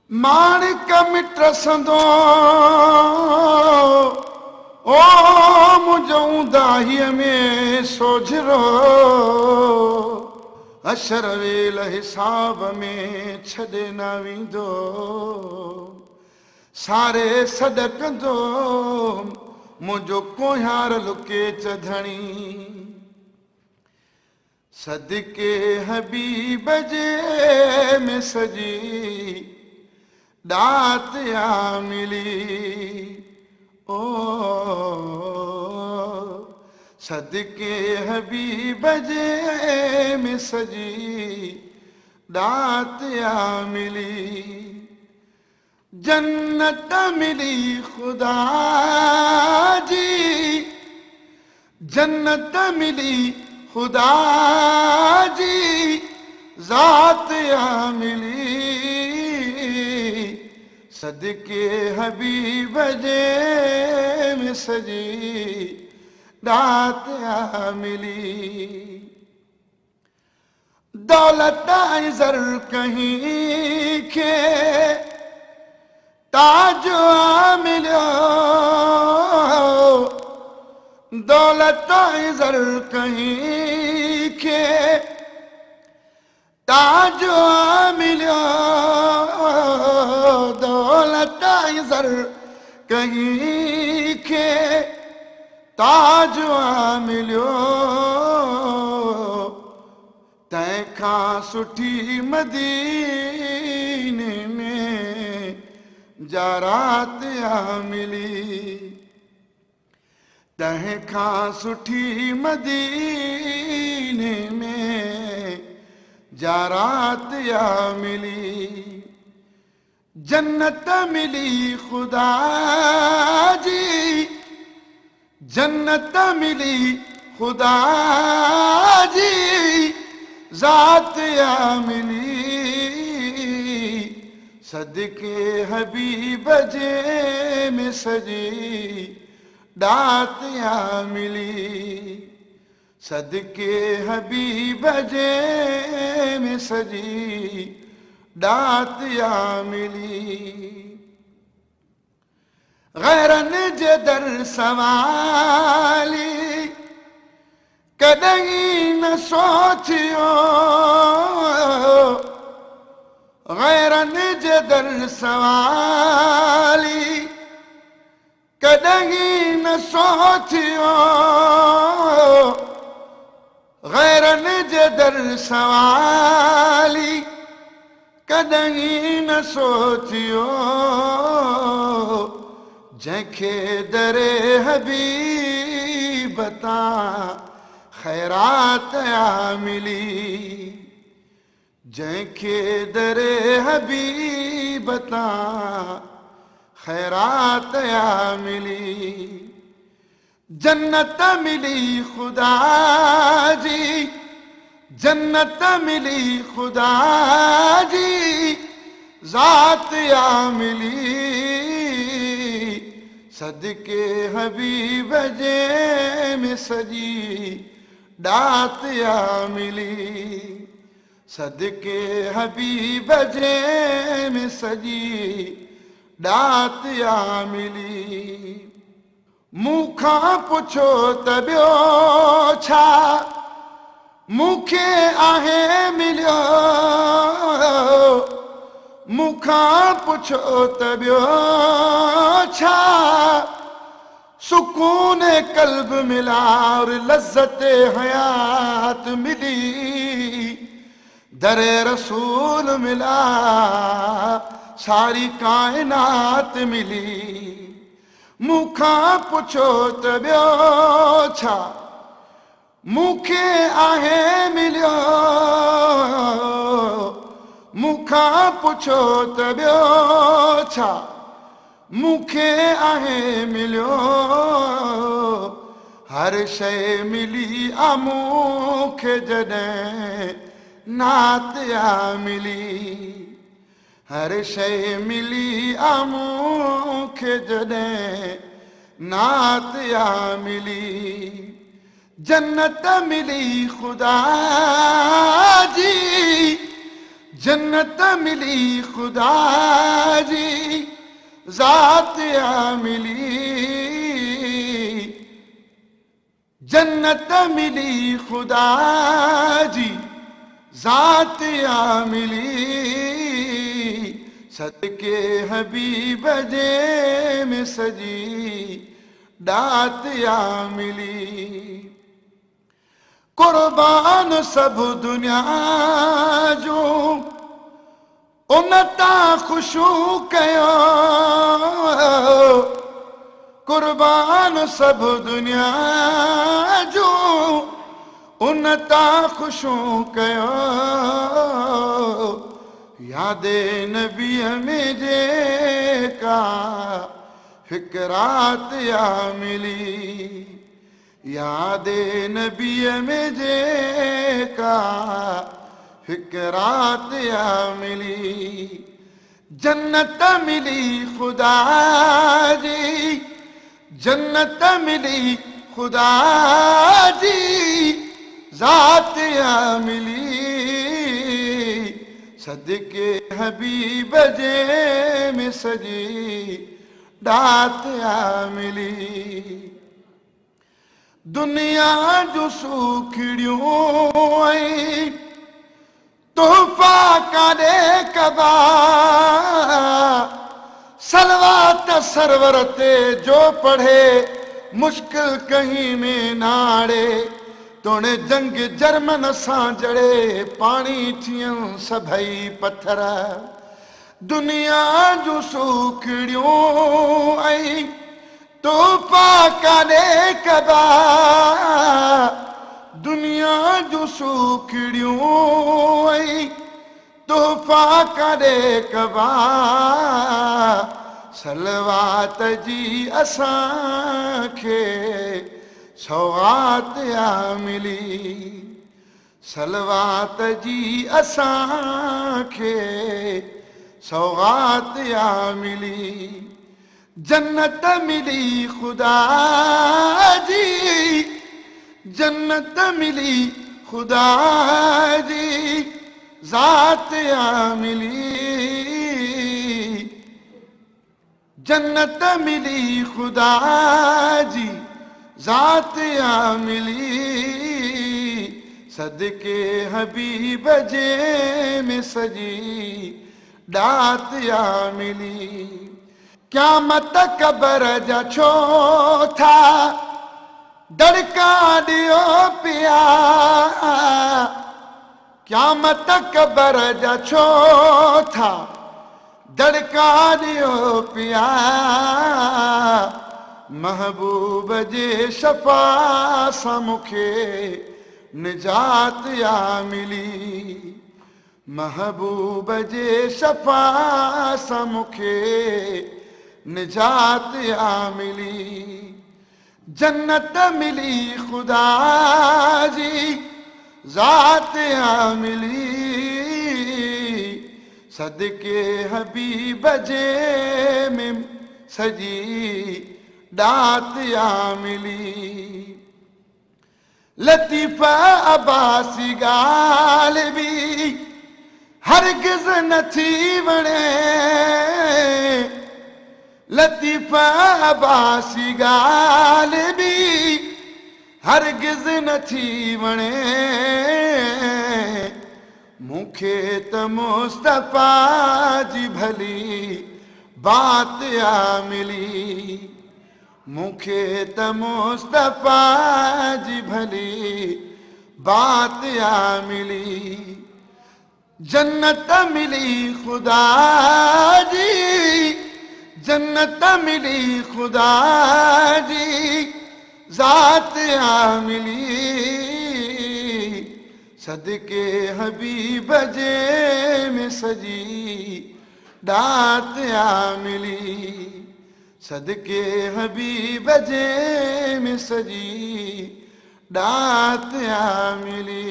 माणिक मिट संदो ओ मुंहिंजो दाहीअ में सोझरो अशर वेल हिसाब में छॾे न वेंदो सारे सॾ कंदो मुंहिंजो कोहियार लुके चधणी सदके हबीब जे में सजी दात या मिली ओ सदके हबीब जे में सजी दात या मिली जन्नत मिली खुदा जी जन्नत मिली खुदा जी ज़ात या मिली सदके हबीब जे में सजी दात या मिली दौलत ऐं ज़र कहीं खे ताज मिलियो दौलत ऐं ज़र कहीं खे ताज मिलियो दौलत ऐं ज़र कहीं खे ताज मिलियो तंहिंखां सुठी मदीने में जारात या मिली तंहिंखां सुठी मदीने में जारात या मिली जन्नत मिली खुदा जी जन्नत मिली खुदा जी ज़ात या मिली सदके हबीब जे में सजी दात या मिली सदके हबीब जे में सजी दात या मिली गैरनि जे दर सवाली कॾहिं न सोचियो गैरनि जे दर सवाली कॾहिं न सोचियो गैरनि जे दर सवाली कॾहिं न सोचियो जंहिंखे दरे हबीब तां ख़ैरात या मिली जंहिंखे दरे हबीब तां ख़ैरात या मिली जन्नत मिली खुदा जी जन्नत मिली खुदा जी ज़ात या मिली सदके हबीब जे में सजी दात या मिली सदके हबीब जे में सजी दात या मिली मूंखां पुछो त ॿियो छा मूंखे आहे मिलियो मूंखां पुछो त ॿियो छा सुकून कल्ब मिला और लज़्ज़त हयात मिली दरे रसूल मिला सारी कायनात मिली मूंखां पुछो त ॿियो छा मूंखे आहे मिलियो मूंखां पुछो त ॿियो छा मूंखे आहे मिलियो हर शइ मिली आ मूंखे जॾहिं नात या मिली हर शइ मिली आ मूंखे जॾहिं नात या मिली जन्नत मिली खुदा जी जन्नत मिली खुदा जी ज़ात आ मिली, जन्नत मिली खुदा जी ज़ात आ मिली, सदके हबीब जे में सजी दात आ मिली। कुर्बान सब दुनिया जो उन तां खुशू कयो, कुर्बान सब दुनिया जो उन तां खुशू कयो, यादे नबीअ में जेका फिकरात आ मिली, यादे नबीअ में जेका फिकरात आ मिली, जन्नत मिली खुदा जी, जन्नत मिली खुदा जी ज़ात आ मिली, सदके हबीब जे में सजी दात आ मिली। दुनिया जो सूखड़ियों ऐं तोहफ़ा काॾे कबा, सलवात सरवर ते जो पढ़े मुश्किल कहीं में नाड़े, तोड़े जंग जर्मन सां जड़े पाणी थियन सभई पत्थर, दुनिया जो सूखड़ियों ऐं तोहफ़ा काॾे कबा, दुनिया जो सूखड़ियों ऐं तोहफ़ा काॾे कबा, सलवात जी असांखे सौगात आ मिली, सलवात जी असांखे सौगात आ मिली, जन्नत मिली खुदा जी, जन्नत मिली खुदा जी ज़ात आ मिली, जन्नत मिली खुदा जी ज़ात आ मिली, सदके हबीब जे में सजी दात आ मिली। क़यामत क़बर जा छो था दड़का दियो पिया, क़यामत क़बर जा छो था दड़का दियो पिया, महबूब जे शफ़ा सां मूंखे निजात आ मिली, महबूब जे शफ़ा सां मूंखे निजात आ मिली, जन्नत मिली खुदा जी ज़ात आ मिली, सदके हबीब जे में सजी दात आ मिली। लतीफ़ा अब्बासी ॻाल्हि बि हरगिज़ नथी वणे, लतीफ़ा अब्बासी ॻाल्हि बि हरगिज़ नथी वणे, मूंखे त मुस्तफ़ा जी भली बात आ मिली, मूंखे त मुस्तफ़ा जी भली बात आ मिली, जन्नत मिली खुदा जी, जन्नत मिली खुदा जी ज़ात आ मिली, सदके हबीब जे में सजी दात आ मिली, सदके हबीब जे में सजी दात आ मिली।